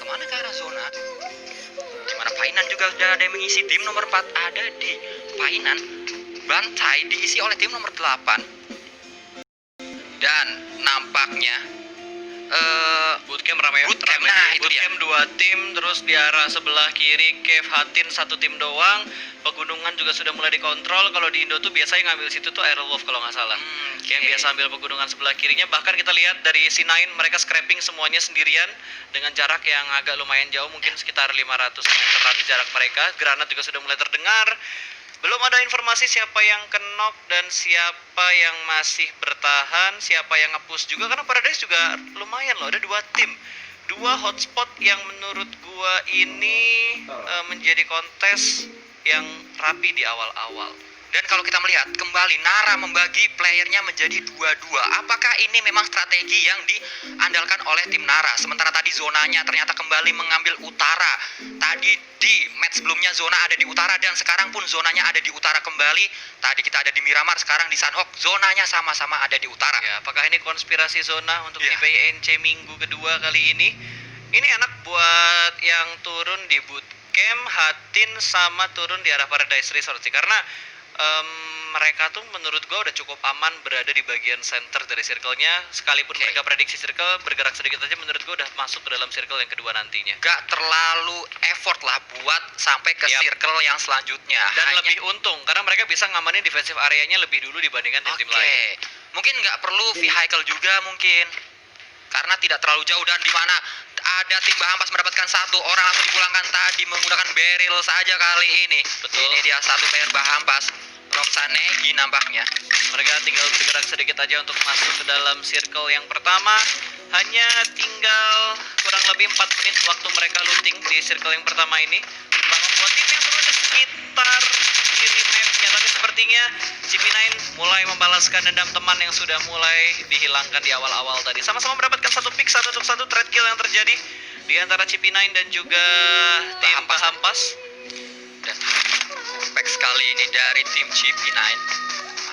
mana ke arah zona. Dimana Painan juga sudah ada yang mengisi. Tim nomor 4 ada di Painan. Bantai diisi oleh tim nomor 8. Dan nampaknya bootcamp ramai. Bootcamp, nah itu dia. Bootcamp 2 tim, terus di arah sebelah kiri Kev Hatin 1 tim doang. Pegunungan juga sudah mulai dikontrol. Kalau di Indo tuh biasanya ngambil situ tuh Aerowolf kalau nggak salah. Yang biasa ambil pegunungan sebelah kirinya. Bahkan kita lihat dari C9 mereka scrapping semuanya sendirian dengan jarak yang agak lumayan jauh, mungkin sekitar 500 meteran jarak mereka. Granat juga sudah mulai terdengar. Belum ada informasi siapa yang knock dan siapa yang masih bertahan, siapa yang nge-push juga, karena Paradise juga lumayan loh, ada 2 tim. 2 hotspot yang menurut gua ini menjadi kontes yang rapi di awal-awal. Dan kalau kita melihat kembali Nara membagi playernya menjadi 2-2. Apakah ini memang strategi yang diandalkan oleh tim Nara? Sementara tadi zonanya ternyata kembali mengambil utara. Tadi di match sebelumnya zona ada di utara dan sekarang pun zonanya ada di utara kembali. Tadi kita ada di Miramar, sekarang di Sanhok zonanya sama-sama ada di utara. Ya, apakah ini konspirasi zona untuk di PNC minggu kedua kali ini? Ini enak buat yang turun di bootcamp, Hatin sama turun di arah Paradise Resort sih, karena mereka tuh menurut gue udah cukup aman berada di bagian center dari circle-nya. Sekalipun mereka prediksi circle, bergerak sedikit aja menurut gue udah masuk ke dalam circle yang kedua nantinya. Gak terlalu effort lah buat sampai ke circle yang selanjutnya. Dan lebih untung karena mereka bisa ngamanin defensive areanya lebih dulu dibandingkan tim-tim lain. Mungkin gak perlu vehicle juga mungkin, karena tidak terlalu jauh. Dan di mana ada tim Bahampas mendapatkan 1 orang langsung dipulangkan tadi menggunakan barrel saja kali ini. Betul. Ini dia 1 player Bahampas, Roxanegi nampaknya. Mereka tinggal bergerak sedikit aja untuk masuk ke dalam circle yang pertama. Hanya tinggal kurang lebih 4 menit waktu mereka looting di circle yang pertama ini. Membuat tim yang turun di sekitar kiri mapnya. Tapi sepertinya CP9 mulai membalaskan dendam teman yang sudah mulai dihilangkan di awal-awal tadi. Sama-sama mendapatkan 1 pick, 1 untuk 1 trade kill yang terjadi di antara CP9 dan juga tim Bahampas. Dan impact sekali ini dari tim CP9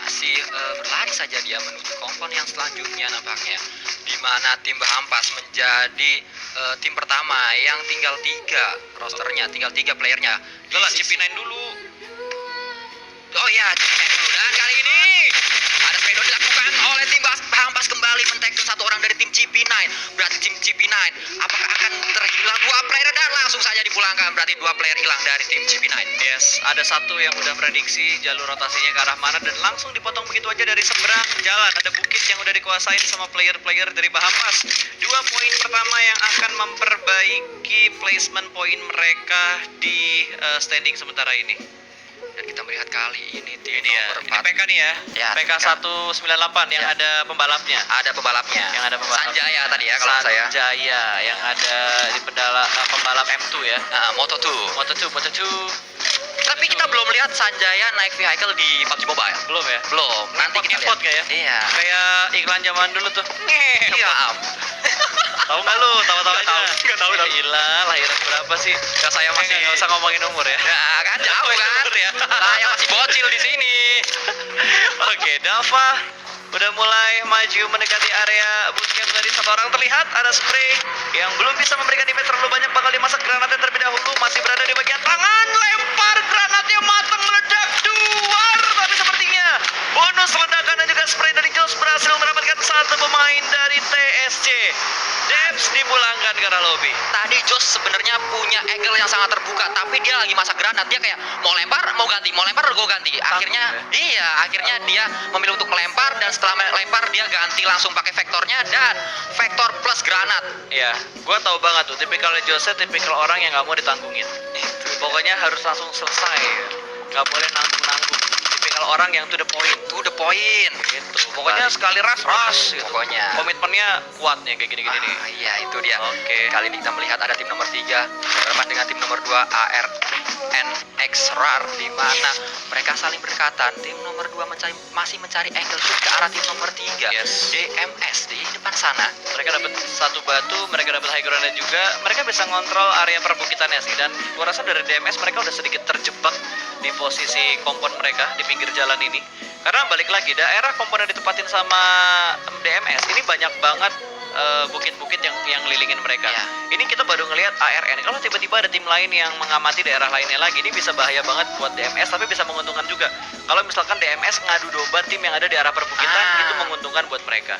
masih berlari saja dia menuju kompon yang selanjutnya nampaknya, di mana tim Bahampas menjadi tim pertama yang tinggal 3 rosternya, tinggal 3 playernya. Itulah CP9 dulu. Oh ya, CP9 dulu. Dan kali ini ada spedo dilakukan oleh tim Bahampas kembali men-take down 1 orang dari tim CP9. Berarti tim CP9 apakah akan terhilang 2 player dan langsung saja dipulangkan? Berarti 2 player hilang dari tim CP9. Yes, ada 1 yang udah prediksi jalur rotasinya ke arah mana dan langsung dipotong begitu aja dari seberang jalan. Ada bukit yang udah dikuasain sama player-player dari Bahampas. 2 poin pertama yang akan memperbaiki placement poin mereka di standing sementara ini. Dan kita melihat kali ini tim Ini nomor 4. PK nih ya, Ya, PK 198 yang ada pembalapnya. Ada pembalapnya. Yang ada pembalap Sanjaya tadi ya kalau saya. Sanjaya yang ada di pembalap M2 ya. Moto2. Moto2. Tapi kita belum lihat Sanjaya naik vehicle di PUBG Mobile. Belum ya? Belum. Nanti kita Ngepot lihat. ya? Iya. Kayak iklan zaman dulu tuh. Iya. Tahu nggak lu? Tahu-tahu aja. Nggak tahu. Gila, lahiran berapa sih? Ya saya masih Nggak usah ngomongin umur ya. Ya kan jauh kan. Ya. Saya masih bocil di sini. Oke, Dava udah mulai maju mendekati area bootcamp. Tadi 1 orang terlihat ada spray yang belum bisa memberikan damage terlalu banyak, bakal dimasak granatnya terlebih dahulu. Masih berada di bagian tangan, lempar granatnya matang meledak duar. Tapi sepertinya bonus ledakan dan juga spray dari Jos berhasil mendapatkan 1 pemain dari TSC. Debs dipulangkan ke arah lobby. Tadi Jos sebenarnya punya angle yang sangat terbuka, tapi dia lagi masak granat. Dia kayak mau lempar, mau ganti, mau lempar, gue ganti. Akhirnya dia memilih untuk melempar, dan setelah melempar dia ganti langsung pakai vektornya dan vektor plus granat. Iya, gua tahu banget tuh tipikal Jose, tipikal orang yang nggak mau ditanggungin. Pokoknya harus langsung selesai, nggak boleh nanggung-nanggung. Tipikal orang yang to the point. To the point. Gitu. Pokoknya sekali ras gitu. Pokoknya. Komitmennya kuat nih kayak gini-gini nih. Iya, itu dia. Oke. Kali ini kita melihat ada tim nomor 3 berhadapan dengan tim nomor 2 ARNX RAR, di mana mereka saling berdekatan. Tim nomor 2 masih mencari angle shoot ke arah tim nomor 3. Yes. DMS di depan sana. Mereka dapat 1 batu, mereka dapat high ground juga. Mereka bisa ngontrol area perbukitannya sih, dan gua rasa dari DMS mereka udah sedikit terjebak di posisi kompon mereka di pinggir jalan ini. Karena balik lagi daerah kompon yang ditempatin sama DMS ini banyak banget bukit-bukit yang ngelilingin mereka. Iya. Ini kita baru ngelihat ARN. Kalau tiba-tiba ada tim lain yang mengamati daerah lainnya lagi, ini bisa bahaya banget buat DMS, tapi bisa menguntungkan juga. Kalau misalkan DMS ngadu domba tim yang ada di arah perbukitan, itu menguntungkan buat mereka.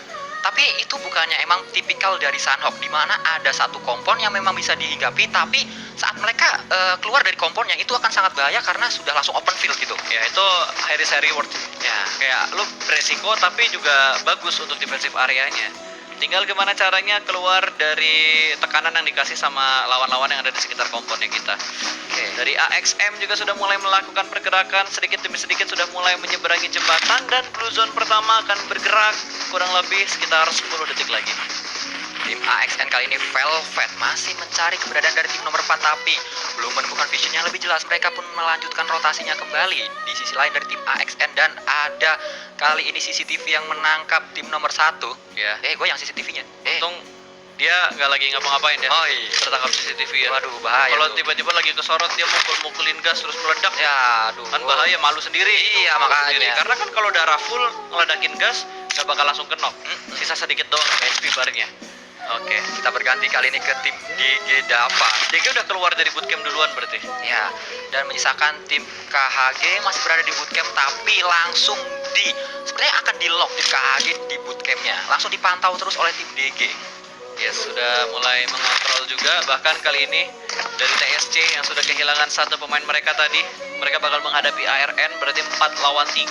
Tapi itu bukannya emang tipikal dari Sunhawk, di mana ada satu kompon yang memang bisa dihinggapi, tapi saat mereka keluar dari komponnya itu akan sangat bahaya karena sudah langsung open field gitu. Ya itu high risk high reward. Ya. Kayak lu beresiko tapi juga bagus untuk defensive areanya. Tinggal gimana caranya keluar dari tekanan yang dikasih sama lawan-lawan yang ada di sekitar komponnya kita. Oke. Dari AXM juga sudah mulai melakukan pergerakan, sedikit demi sedikit sudah mulai menyeberangi jembatan, dan blue zone pertama akan bergerak kurang lebih sekitar 10 detik lagi. Tim AXN kali ini Velvet masih mencari keberadaan dari tim nomor 4, tapi belum menemukan vision yang lebih jelas. Mereka pun melanjutkan rotasinya kembali di sisi lain dari tim AXN, dan ada kali ini CCTV yang menangkap tim nomor 1. Ya. Gue yang CCTV-nya. Untung dia nggak lagi ngapa-ngapain ya. Oh iya. Tertangkap CCTV ya. Waduh, bahaya. Kalau tuh. tiba-tiba lagi kesorot dia mukul-mukulin gas terus meledak, Ya, aduh. kan bahaya, malu sendiri. Iya, Malu makanya. sendiri. Karena kan kalau darah full ngeledakin gas nggak bakal langsung kenok. Sisa sedikit doang HP barnya. Oke. Kita berganti kali ini ke tim DG Dava. DG udah keluar dari bootcamp duluan berarti. Ya, dan menyisakan tim KHG masih berada di bootcamp, tapi langsung sebenarnya akan di lock tim KHG di bootcampnya. Langsung dipantau terus oleh tim DG. Yes, sudah mulai mengontrol juga. Bahkan kali ini dari TSC yang sudah kehilangan satu pemain mereka tadi, mereka bakal menghadapi ARN, berarti 4 lawan 3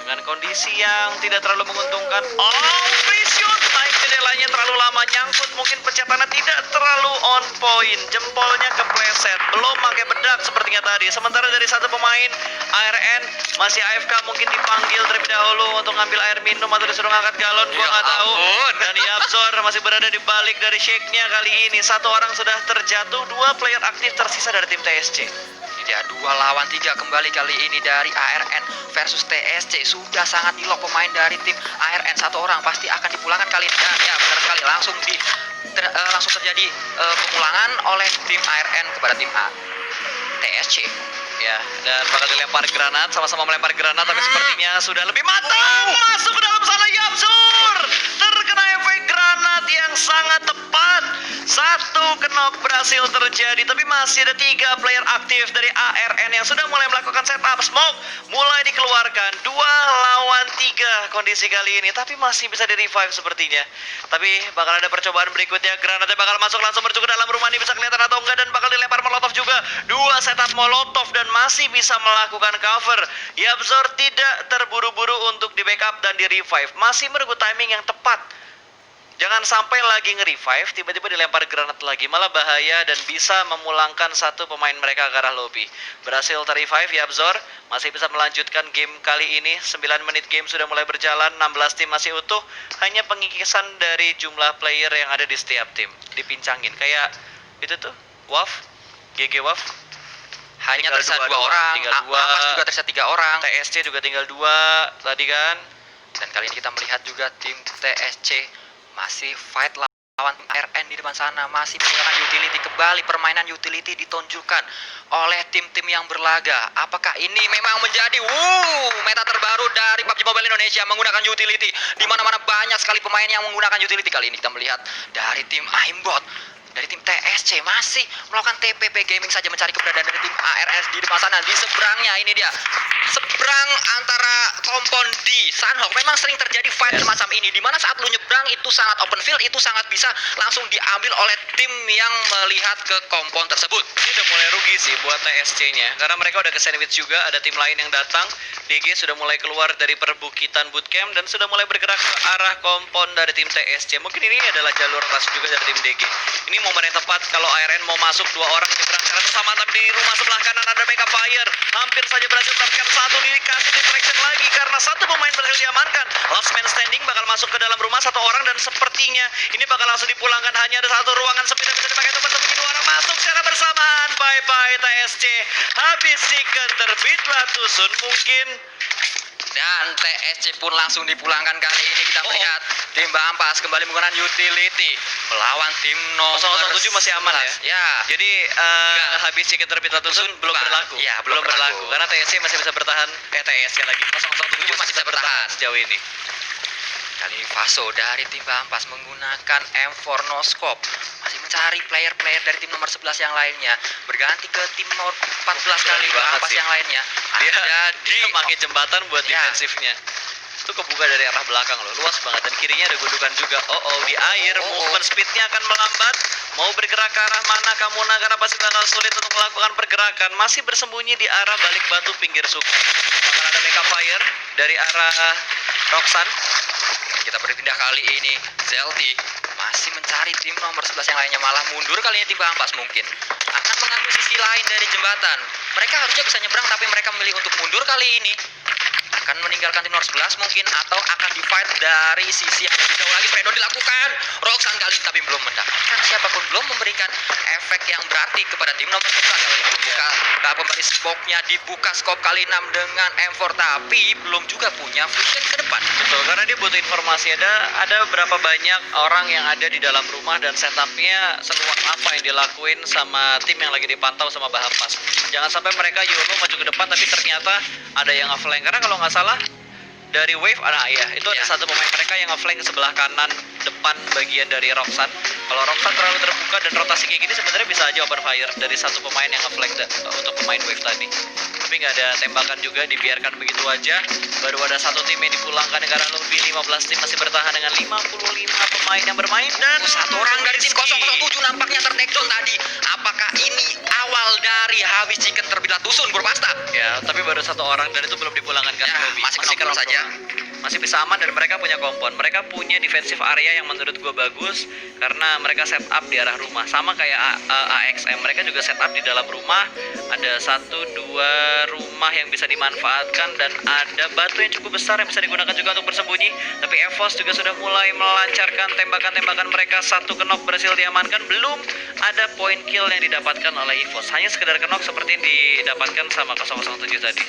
dengan kondisi yang tidak terlalu menguntungkan. Oh, free shoot, naik jendelanya terlalu lama, nyangkut, mungkin pencetannya tidak terlalu on point, jempolnya kepleset, belum pakai bedak sepertinya tadi. Sementara dari satu pemain ARN masih AFK, mungkin dipanggil terlebih dahulu untuk ngambil air minum atau disuruh ngangkat galon, gua Ya nggak tahu. ampun. Dan Yapzor masih berada di balik dari shake-nya kali ini. Satu orang sudah terjatuh, 2 player aktif tersisa dari tim TSC. Ini dia 2 lawan 3 kembali kali ini dari ARN versus TSC. Sudah sangat di lock pemain dari tim ARN. Satu orang pasti akan dipulangkan kali ini. Dan ya benar sekali, langsung terjadi pemulangan oleh tim ARN kepada tim TSC. Ya, dan bakal dilempar granat, sama-sama melempar granat, tapi sepertinya sudah lebih matang. Masuk ke dalam sana Yapzor. Terkena efek granat yang sangat tepat. Satu knock berhasil terjadi, tapi masih ada 3 player aktif dari ARN yang sudah mulai melakukan setup. Smoke mulai dikeluarkan, 2 lawan 3 kondisi kali ini, tapi masih bisa di revive sepertinya. Tapi bakal ada percobaan berikutnya, granatnya bakal masuk langsung menuju ke dalam rumah, ini bisa kelihatan atau enggak, dan bakal dilempar molotov juga. 2 setup molotov dan masih bisa melakukan cover. Yapzor tidak terburu-buru untuk di backup dan di revive, masih menunggu timing yang tepat. Jangan sampai lagi nge-revive, tiba-tiba dilempar granat lagi, malah bahaya dan bisa memulangkan satu pemain mereka ke arah lobby. Berhasil ter-revive, Yapzor masih bisa melanjutkan game kali ini. 9 menit game sudah mulai berjalan, 16 tim masih utuh. Hanya pengikisan dari jumlah player yang ada di setiap tim dipincangin. Kayak itu tuh, WAF, GG WAF. Hanya Tinggal tersisa 2 dua, orang. tinggal 2. Apas juga tersisa 3 orang. TSC juga tinggal 2 tadi kan. Dan kali ini kita melihat juga tim TSC masih fight lawan ARN di depan sana, masih menggunakan utility. Kembali permainan utility ditunjukkan oleh tim-tim yang berlaga. Apakah ini memang menjadi meta terbaru dari PUBG Mobile Indonesia, menggunakan utility? Di mana-mana banyak sekali pemain yang menggunakan utility. Kali ini kita melihat dari tim Aimbot, dari tim TSC masih melakukan TPP Gaming saja mencari keberadaan dari tim ARS di depan sana. Di seberangnya ini dia, seberang antara kompon di Sunhawk memang sering terjadi fight semacam ini, dimana saat lu nyebrang itu sangat open field, itu sangat bisa langsung diambil oleh tim yang melihat ke kompon tersebut. Ini udah mulai rugi sih buat TSC-nya, karena mereka udah ke sandwich juga. Ada tim lain yang datang. DG sudah mulai keluar dari perbukitan bootcamp dan sudah mulai bergerak ke arah kompon dari tim TSC. Mungkin ini adalah jalur ras juga dari tim DG. Ini momen yang tepat kalau ARN mau masuk, 2 orang nyebrang secara bersamaan, tapi di rumah sebelah kanan ada backup fire. Hampir saja berhasil mendapatkan satu, dikasih deflection lagi karena satu pemain berhasil diamankan. Last man standing bakal masuk ke dalam rumah 1 orang, dan sepertinya ini bakal langsung dipulangkan. Hanya ada 1 ruangan sempit yang bisa dipakai untuk begitu 2 orang masuk secara bersamaan. Bye bye TSC, habis chicken, terbitlah tusun mungkin. Dan TSC pun langsung dipulangkan. Kali ini kita melihat tim Bampas kembali menggunakan utility melawan tim nomor 007 masih aman ya? Ya. Jadi habis chicken terbitlah tusun belum berlaku. Ya, belum berlaku karena TSC masih bisa bertahan. TSC lagi 007 masih bisa bertahan sejauh ini. Kali ini Vaso dari tim Bahampas menggunakan M4 no scope masih mencari player-player dari tim nomor 11 yang lainnya, berganti ke tim nomor 14 kali Bahampas yang lainnya. Dia pakai jembatan buat defensifnya. Itu kebuka dari arah belakang loh, luas banget, dan kirinya ada gundukan juga. Di air, movement speednya akan melambat. Mau bergerak ke arah mana kamu, karena pasti bakal sulit untuk melakukan pergerakan. Masih bersembunyi di arah balik batu pinggir sungai. Bakal ada backup fire dari arah Roxan. Kita berpindah kali ini, Zelti masih mencari tim nomor 11 yang lainnya, malah mundur kali ini tim Bahampas mungkin akan mengambil sisi lain dari jembatan. Mereka harusnya bisa nyebrang tapi mereka memilih untuk mundur kali ini. Akan meninggalkan tim nomor 11 mungkin, atau akan di fight dari sisi yang lebih jauh lagi. Spreadon dilakukan, Roxan kali ini tapi belum mendapatkan siapapun, belum memberikan efek yang berarti kepada tim nomor 11. Membuka kembali scope-nya, dibuka scope kali 6 dengan M4, tapi belum juga punya vision ke depan. Betul, karena dia butuh informasi. Ada berapa banyak orang yang ada di dalam rumah dan setupnya seluas apa yang dilakuin sama tim yang lagi dipantau sama Bahampas. Jangan sampai mereka YOLO maju ke depan tapi ternyata ada yang nge-flank. Karena kalau nggak salah dari Wave itu ada satu pemain mereka yang nge-flank ke sebelah kanan depan bagian dari Roxan. Kalau Roxan terlalu terbuka dan rotasi kayak gini, sebenarnya bisa aja open fire dari satu pemain yang nge-flank untuk pemain Wave tadi. Tapi nggak ada tembakan juga, dibiarkan begitu aja. Baru ada satu tim yang dipulangkan karena lebih 15 tim masih bertahan dengan 55 pemain yang bermain, dan satu orang dari tim 007 nampaknya tertakedown tadi. Apakah ini awal dari habis chicken terbilat dusun berpasta? Ya, tapi baru satu orang dan itu belum dipulangkan kan. Masih knock saja. Masih bisa aman dan mereka punya kompon. Mereka punya defensive area yang menurut gue bagus karena mereka set up di arah rumah. Sama kayak AXM, mereka juga set up di dalam rumah. Ada 1-2 rumah yang bisa dimanfaatkan dan ada batu yang cukup besar yang bisa digunakan juga untuk bersembunyi. Tapi EVOS juga sudah mulai melancarkan tembakan-tembakan mereka. Satu knock berhasil diamankan. Belum ada point kill yang didapatkan oleh EVOS. Hanya sekedar knock seperti yang didapatkan sama 007 tadi.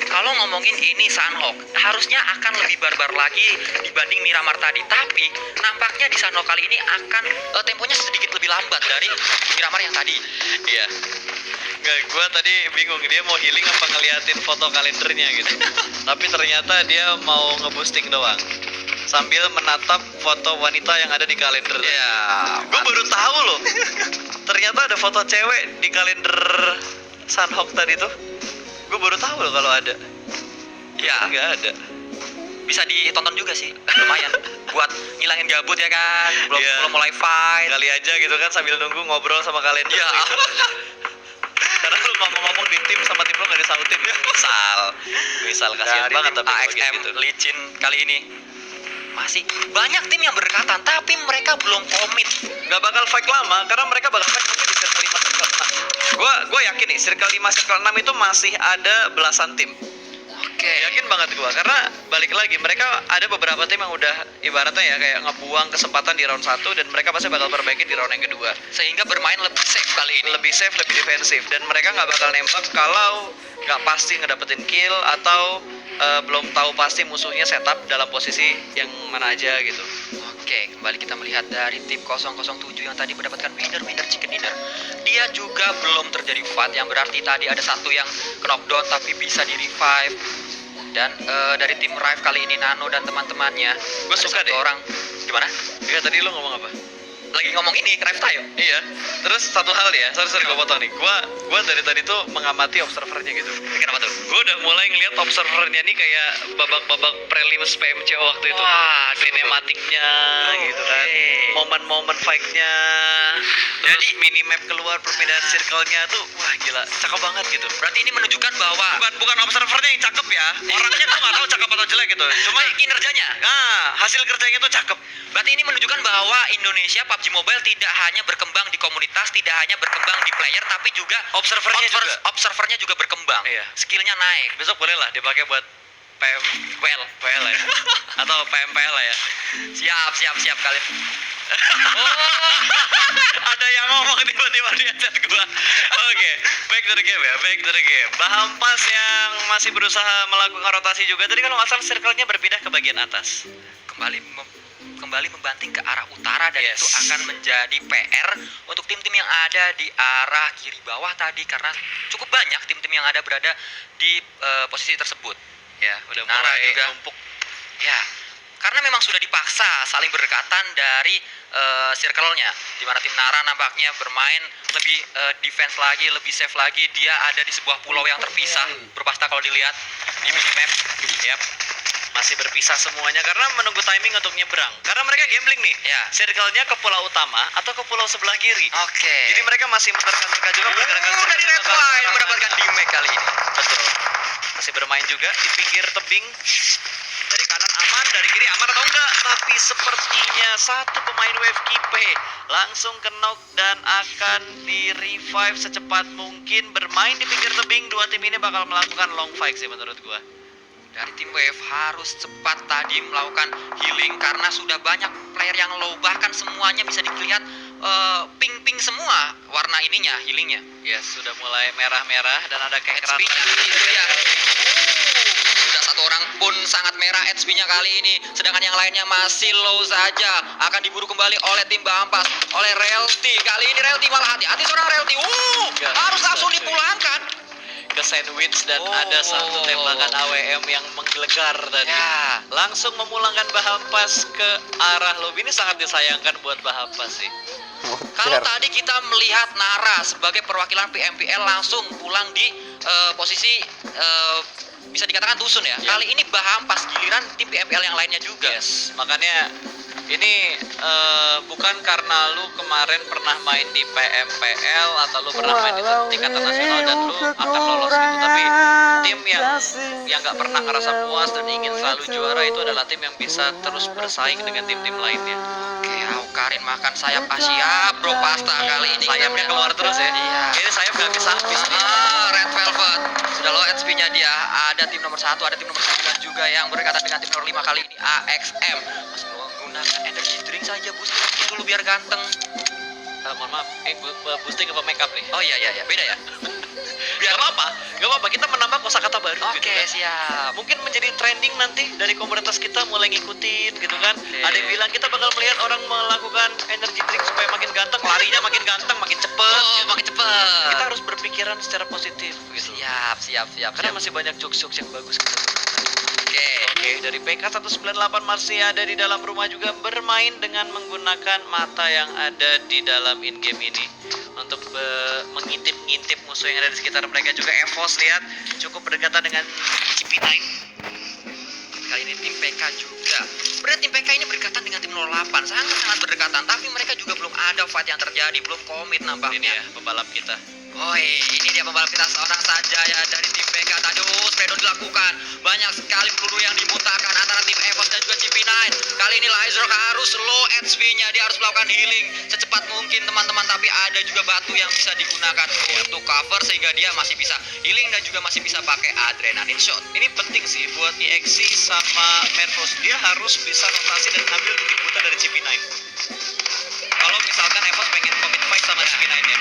Kalau ngomongin ini Sunhawk, harusnya akan lebih barbar lagi dibanding Miramar tadi. Tapi nampaknya di Sunhawk kali ini akan temponya sedikit lebih lambat dari Miramar yang tadi. Iya. Nggak, gue tadi bingung dia mau healing apa ngeliatin foto kalendernya gitu. Tapi ternyata dia mau ngeboosting doang sambil menatap foto wanita yang ada di kalender. Ya, gue baru tahu loh. Ternyata ada foto cewek di kalender Sunhawk tadi tuh. Gue baru tahu loh kalau ada. Ya, nggak ada. Bisa ditonton juga sih, lumayan buat ngilangin gabut ya kan. Belum mulai fight. Kali aja gitu kan sambil nunggu ngobrol sama kalender. Ya. Karena lu ngomong-ngomong di tim sama tim lu nggak disautin ya. Misal kasihan dari banget tim tapi kalau AXM gitu. licin kali ini masih banyak tim yang berdekatan tapi mereka belum komit. Nggak bakal fight lama karena mereka bakal fight mungkin di circle 5 circle 6. Gue yakin nih circle 5 circle 6 itu masih ada belasan tim. Oke. Yakin banget gue, karena balik lagi mereka ada beberapa tim yang udah ibaratnya ya kayak ngebuang kesempatan di round 1 dan mereka pasti bakal perbaiki di round yang kedua. Sehingga bermain lebih safe kali ini. Lebih safe, lebih defensif, dan mereka nggak bakal nembak kalau nggak pasti ngedapetin kill atau belum tahu pasti musuhnya setup dalam posisi yang mana aja gitu. Oke, kembali kita melihat dari tim 007 yang tadi mendapatkan winner chicken dinner. Dia juga belum terjadi fight, yang berarti tadi ada satu yang knockdown tapi bisa di revive. Dan dari tim Rive kali ini Nano dan teman-temannya. Gue suka deh. Orang gimana? Ya tadi lo ngomong apa? Lagi ngomong ini Rive tayo. Iya. Terus satu hal ya, sorry gue potong nih. Gua dari tadi tuh mengamati observernya gitu. Kenapa tuh? Gue udah mulai ngeliat observernya nih kayak babak-babak prelims PMC waktu itu. Wah, sinematiknya gitu kan. Momen-momen fight-nya. Jadi minimap keluar perpindahan circle-nya tuh wah gila, cakep banget gitu. Berarti ini menunjukkan bahwa Bukan observernya yang cakep ya. Orangnya tuh nggak tahu cakep atau jelek gitu. Cuma kinerjanya. hasil kerjanya tuh cakep. Berarti ini menunjukkan bahwa Indonesia PUBG Mobile tidak hanya berkembang di komunitas, tidak hanya berkembang di player, tapi juga observernya juga berkembang. Iya. Skillnya naik. Besok boleh lah dipakai buat PL lah ya. Atau PMPL lah ya. Siap kalian. Ada yang ngomong tiba-tiba di chat gua. Oke, back to the game. Bahampas yang masih berusaha melakukan rotasi juga. Tadi kalau nggak salah circle-nya berpindah ke bagian atas. Kembali membanting ke arah utara, dan itu akan menjadi PR untuk tim-tim yang ada di arah kiri bawah tadi, karena cukup banyak tim-tim yang ada berada di posisi tersebut. Ya, udah Nara mulai juga numpuk. Ya, Karena memang sudah dipaksa saling berdekatan dari circle-nya, di mana tim Nara nampaknya bermain lebih defense lagi, lebih safe lagi. Dia ada di sebuah pulau yang terpisah, berpasta kalau dilihat di minimap. Yap. Masih berpisah semuanya karena menunggu timing untuk nyebrang. Karena mereka gambling nih. Ya. Circle-nya ke pulau utama atau ke pulau sebelah kiri. Oke. Jadi mereka masih menerka-nerka juga pergerakan dari circle red line mendapatkan damage kali ini. Betul. Masih bermain juga di pinggir tebing. Dari kanan aman, dari kiri aman atau enggak? Tapi sepertinya satu pemain Wave Kipe langsung ke knock dan akan di revive secepat mungkin. Bermain di pinggir tebing, dua tim ini bakal melakukan long fight sih menurut gua. Dari tim Wave harus cepat tadi melakukan healing karena sudah banyak player yang low, bahkan semuanya bisa dilihat pink-pink semua warna ininya, healingnya. Yes, sudah mulai merah-merah dan ada kayak HP-nya itu dia. Sudah satu orang pun sangat merah HP-nya kali ini, sedangkan yang lainnya masih low saja. Akan diburu kembali oleh tim Bampas, oleh Relty. Kali ini Relty malah hati-hati seorang Relty. Harus langsung dipulangkan ke sandwich dan ada satu tembakan AWM yang menggelegar tadi. Ya. Langsung memulangkan Bahampas ke arah lobby. Ini sangat disayangkan buat Bahampas sih. Kalau tadi kita melihat Nara sebagai perwakilan PMPL langsung pulang di posisi bisa dikatakan dusun ya. Kali ini Bahampas giliran tim PMPL yang lainnya juga. Yes, makanya ini bukan karena lu kemarin pernah main di PMPL atau lu pernah main di tingkatan nasional dan lu akan lolos gitu, tapi tim yang nggak pernah ngerasa puas dan ingin selalu juara itu adalah tim yang bisa terus bersaing dengan tim-tim lainnya. Oke, Aukarin makan sayap Asia bro pasta kali ini. Sayapnya keluar terus ya. Iya. Ini sayap nggak bisa habis nih. Red Velvet sudah low HP-nya dia. Ada tim nomor 1, ada tim nomor 9 juga yang berdekatan dengan tim nomor 5 kali ini AXM. Masih menggunakan energy drink saja, boosting dulu biar ganteng. Mohon maaf, boosting apa makeup nih? Oh iya, beda ya. Gak apa-apa, kita menambah kosakata baru. Oke, gitu kan. siap. Mungkin menjadi trending nanti dari komunitas kita mulai ngikutin gitu kan. Oke. Ada yang bilang kita bakal melihat orang melakukan energy drink supaya makin ganteng, larinya makin ganteng, makin cepet. Oh, makin cepet. Kita harus berpikiran secara positif gitu. Siap. Karena masih banyak jokes-jokes yang bagus kita. Oke. Dari PK198 masih ada di dalam rumah juga bermain dengan menggunakan mata yang ada di dalam in-game ini untuk mengintip-ngintip musuh yang ada di sekitar mereka juga. Evos lihat cukup berdekatan dengan CP9. Kali ini tim PK juga. Sebenarnya tim PK ini berdekatan dengan tim 08, sangat berdekatan. Tapi mereka juga belum ada fight yang terjadi, belum komit Ini nampaknya. ya pembalap kita. Ini dia pembalap kita seorang saja ya dari tim PK. Tadi spreadon dilakukan. Banyak sekali peluru yang dimuntahkan antara tim Evos dan juga CP9. Kali ini Lizrock harus low HP-nya. Dia harus melakukan healing secepat mungkin teman-teman. Tapi ada juga batu yang bisa digunakan untuk cover sehingga dia masih bisa healing dan juga masih bisa pakai adrenaline shot. Ini penting sih buat EXE sama Mercos. Dia harus bisa rotasi dan ngambil titik buta dari CP9. Kalau misalkan Evos pengen commit fight sama CP9-nya.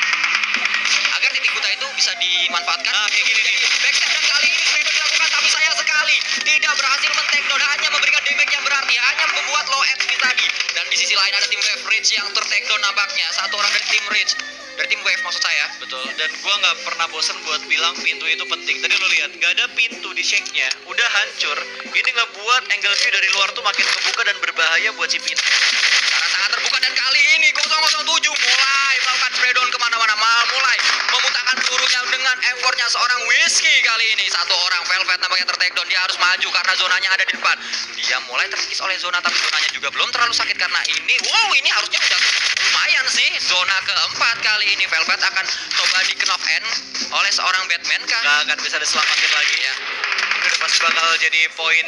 Agar titik buta itu bisa dimanfaatkan. Nah, kayak gini nih. Backstab dan kali ini Spreadon dilakukan tapi sayang sekali tidak berhasil men-takedown, hanya memberikan damage yang berarti, hanya membuat low HP tadi. Dan di sisi lain ada tim Wave Rage yang ter-takedown nampaknya. Satu orang dari tim Rage, dari tim Wave maksud saya. Betul, dan gua nggak pernah bosan buat bilang pintu itu penting. Tadi lo lihat, gak ada pintu di shake-nya, udah hancur. Ini ngebuat angle view dari luar tuh makin kebuka dan berbahaya buat si pintu. Karena sangat terbuka dan kali ini 007 mulai melakukan spreadon kemana-mana, mulai memutarkan pelurunya dengan effortnya seorang Whiskey kali ini. Satu orang Velvet nampaknya ter-takedown, dia harus maju karena zonanya ada di depan. Dia mulai terkikis oleh zona tapi zonanya juga belum terlalu sakit karena ini ini harusnya udah lumayan sih. Zona keempat kali ini Velvet akan coba di knock end oleh seorang Batman kah? Gak akan bisa diselamatin lagi ya. Ini udah pasti bakal jadi poin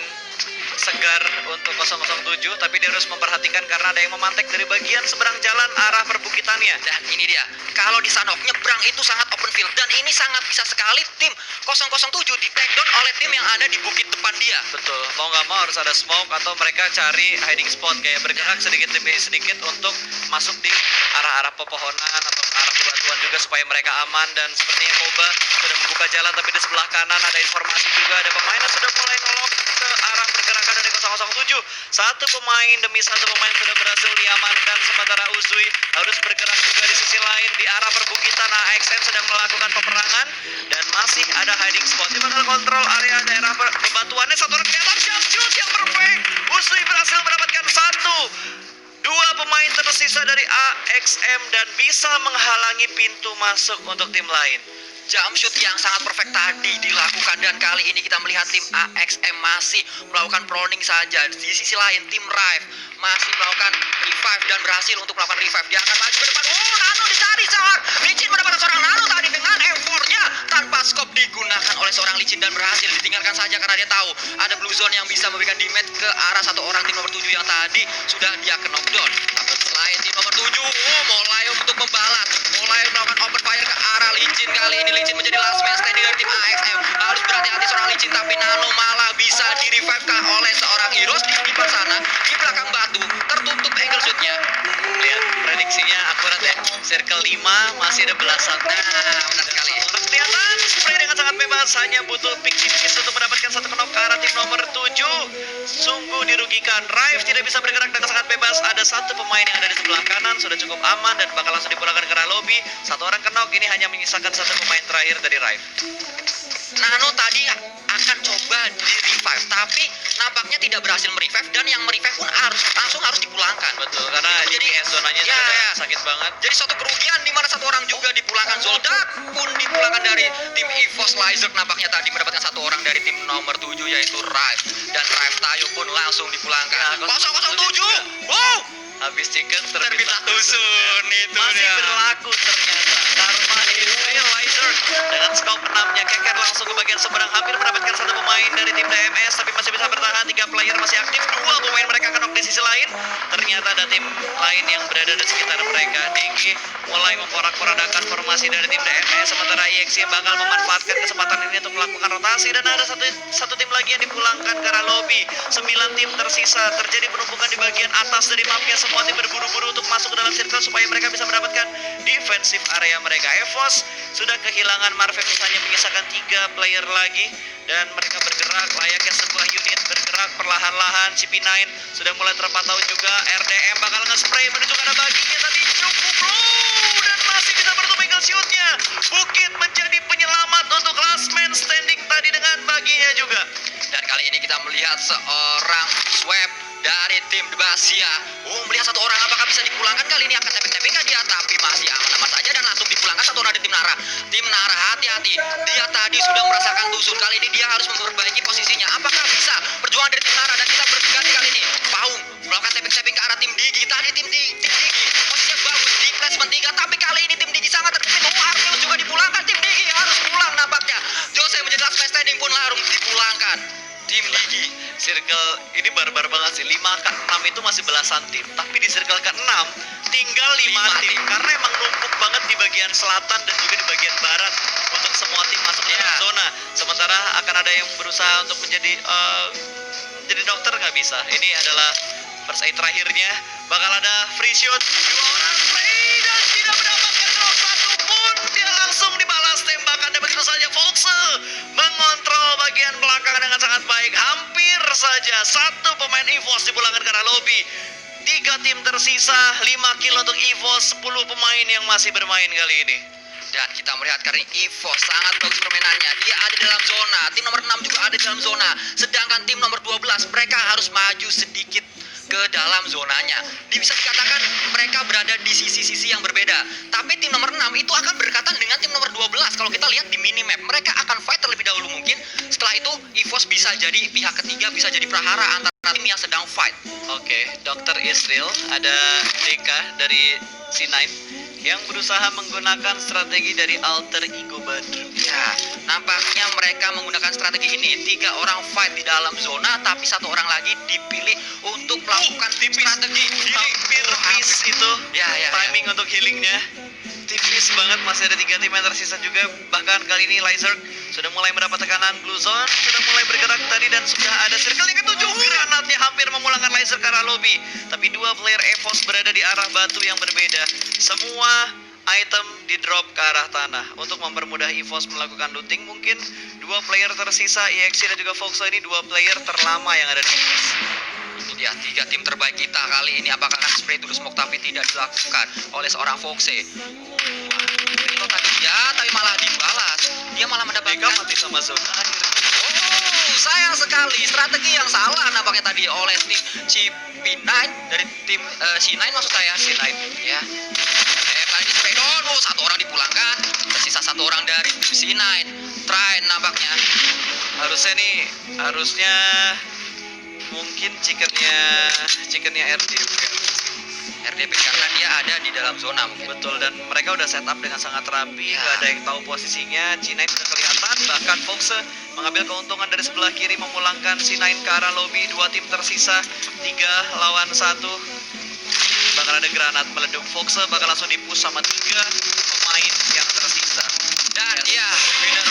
segar untuk 007, tapi dia harus memperhatikan karena ada yang memantek dari bagian seberang jalan arah perbukitannya. Dan ini dia, kalau di Sanhok nyebrang itu sangat open field dan ini sangat bisa sekali tim 007 di takedown oleh tim yang ada di bukit depan dia. Betul, mau nggak mau harus ada smoke atau mereka cari hiding spot, kayak bergerak sedikit demi sedikit untuk masuk di arah-arah pepohonan atau ke arah bebatuan juga supaya mereka aman. Dan sepertinya Koba sudah membuka jalan, tapi di sebelah kanan ada informasi juga ada pemain yang sudah mulai nolok ke arah pergerakan dari 007. Satu pemain demi satu pemain sudah berhasil diamankan, sementara Uzui harus bergerak juga di sisi lain di arah perbukitan. AXM sedang melakukan peperangan dan malah masih ada hiding spot. Dia bakal kontrol area daerah bebatuannya. Satu orang kelihatan jump shoot yang perfect. Usui berhasil mendapatkan dua pemain tersisa dari AXM dan bisa menghalangi pintu masuk untuk tim lain. Jump shoot yang sangat perfect tadi dilakukan, dan kali ini kita melihat tim AXM masih melakukan proning saja. Di sisi lain tim Rive masih melakukan revive dan berhasil untuk melakukan revive. Dia akan maju ke depan. Nano dicari Zahar. Licin mendapatkan seorang Nano tadi dengan M4-nya tanpa scope digunakan oleh seorang Licin dan berhasil ditinggalkan saja karena dia tahu ada blue zone yang bisa memberikan damage ke arah satu orang tim nomor 7 yang tadi sudah dia ke knockdown. Tapi selain tim nomor 7 mulai untuk membalas, mulai melakukan open fire ke arah Licin. Kali ini Licin menjadi last man standing dari tim AXM. Harus berhati-hati seorang Licin, tapi Nano malah bisa di revive oleh seorang Heroes di depan sana, di belakang batu, tertutup angle shootnya. Lihat prediksinya akurat ya. Circle 5 masih ada belasan. Nah, benar sekali. Kelihatan spray dengan sangat bebas, hanya butuh pick tipis untuk mendapatkan satu knock ke arah tim nomor 7. Sungguh dirugikan. Rive tidak bisa bergerak dengan sangat bebas. Ada satu pemain yang ada di sebelah kanan, sudah cukup aman dan bakal langsung dipulangkan ke arah lobby. Satu orang ke knock, ini hanya menyisakan satu pemain terakhir dari Rive. Nano tadi akan coba di revive, tapi nampaknya tidak berhasil merevive, dan yang merevive pun langsung harus dipulangkan. Betul, karena jadi DPS zonanya ya, sudah sakit banget. Jadi suatu kerugian di mana satu orang juga dipulangkan. Zoldak pun dipulangkan dari tim EVOS. Lizard nampaknya tadi mendapatkan satu orang dari tim nomor 7 yaitu Rive, dan Rive Tayo pun langsung dipulangkan. 007. Wow. Habis chicken Terbit Tusun itu masih dia. berlaku ternyata. Karma is real. Lizard dengan scope 6-nya Keker langsung ke bagian seberang, hampir mendapatkan satu pemain dari tim DMS, tapi masih bisa bertahan. 3 player masih aktif, 2 pemain mereka knock di sisi lain. Ternyata ada tim lain yang berada di sekitar mereka. Dinggi mulai memporak-porandakan formasi dari tim DMS, sementara EXE bakal memanfaatkan kesempatan ini untuk melakukan rotasi, dan ada satu tim lagi yang dipulangkan ke arah lobby. 9 tim tersisa, terjadi penumpukan di bagian atas dari mapnya. Semua tim berburu-buru untuk masuk ke dalam circle supaya mereka bisa mendapatkan defensive area mereka. EVOS sudah kehilangan Marvex, hanya menyisakan 3 player lagi, dan mereka bergerak layaknya sebuah unit, bergerak perlahan-lahan. CP9 sudah mulai terpantau juga. RDM bakal nge-spray menuju ke arah baginya, tapi cukup low dan masih bisa bertutup angle shoot-nya. Bukit menjadi penyelamat untuk last man standing tadi dengan baginya juga. Dan kali ini kita melihat seorang swap dari tim Debasia. Melihat satu orang apakah bisa dipulangkan. Kali ini akan tapping dia, tapi masih aman-aman saja dan langsung dipulangkan satu orang dari tim Nara. Tim Nara hati-hati, dia tadi sudah merasakan tusun. Kali ini dia harus memperbaiki posisinya. Apakah bisa perjuangan dari tim Nara, dan kita berganti kali ini. Paung melakukan tapping ke arah tim Digi. Tadi tim Digi posisinya bagus di placement 3, tapi kali ini tim Digi sangat terkepit. Arceus juga dipulangkan. Tim Digi harus pulang nampaknya. Jose menjadi last man standing pun harus dipulangkan. Tim Digi. Circle ini barbar banget sih. 5 ke 6 itu masih belasan tim, tapi di circle ke 6 tinggal 5 tim, karena emang numpuk banget di bagian selatan dan juga di bagian barat untuk semua tim masuk ke dalam zona. Sementara akan ada yang berusaha untuk menjadi dokter, nggak bisa. Ini adalah first aid terakhirnya. Bakal ada free shot, 2 orang play dan tidak mendapatkan drop satupun. Dia langsung dibalas tembakan, dan begitu saja Volkse mengontrol bagian belakang dengan sangat baik. Hampir saja satu pemain EVOS dipulangkan ke arah lobby. 3 tim tersisa, 5 kill untuk EVOS, 10 pemain yang masih bermain kali ini. Dan kita melihat karena EVOS sangat bagus permainannya. Dia ada di dalam zona. Tim nomor 6 juga ada di dalam zona. Sedangkan tim nomor 12 mereka harus maju sedikit ke dalam zonanya. Bisa dikatakan mereka berada di sisi-sisi yang berbeda. Tapi tim nomor 6 itu akan berdekatan dengan tim nomor 12. Kalau kita lihat di minimap, mereka akan fight terlebih dahulu mungkin. Setelah itu EVOS bisa jadi pihak ketiga, bisa jadi prahara antara tim yang sedang fight. Oke, Dr. Israel, ada DK dari C9 yang berusaha menggunakan strategi dari alter ego Badru. Ya, nampaknya mereka menggunakan strategi ini. 3 orang fight di dalam zona, tapi 1 orang lagi dipilih untuk melakukan strategi Hampir miss itu timing untuk healingnya. Tipis banget, masih ada 3 tim yang tersisa juga. Bahkan kali ini Lizard sudah mulai mendapat tekanan. Blue Zone sudah mulai bergerak tadi, dan sudah ada circle yang ke-7. Granatnya hampir memulangkan Lizard ke arah lobby, tapi 2 player EVOS berada di arah batu yang berbeda. Semua item di drop ke arah tanah untuk mempermudah EVOS melakukan looting. Mungkin 2 player tersisa, EXE dan juga Foxo, ini 2 player terlama yang ada di EVOS. Ini dia 3 tim terbaik kita kali ini. Apakah akan spray to the smoke, tapi tidak dilakukan oleh seorang Foxe. Itu tadi dia, tapi malah dibalas. Dia dia malah Deka mendapatkan. mati sama Zona akhirnya. Oh, sayang sekali strategi yang salah nampaknya tadi oleh tim CP9 dari tim C9 maksud saya. C9. Ya. Kali ini Spedon, satu orang dipulangkan, tersisa satu orang dari tim C9. Try nampaknya. Harusnya mungkin chickennya RDP karena dia ada di dalam zona mungkin. betul, dan mereka udah setup dengan sangat rapi, Ya. nggak ada yang tahu posisinya. C9 udah kelihatan, bahkan Foxe mengambil keuntungan dari sebelah kiri, memulangkan C9 ke arah lobby. Dua tim tersisa, 3 lawan 1. Bakal ada granat meleduk. Foxe bakal langsung dipush sama 3 pemain yang tersisa. Dan ya, winner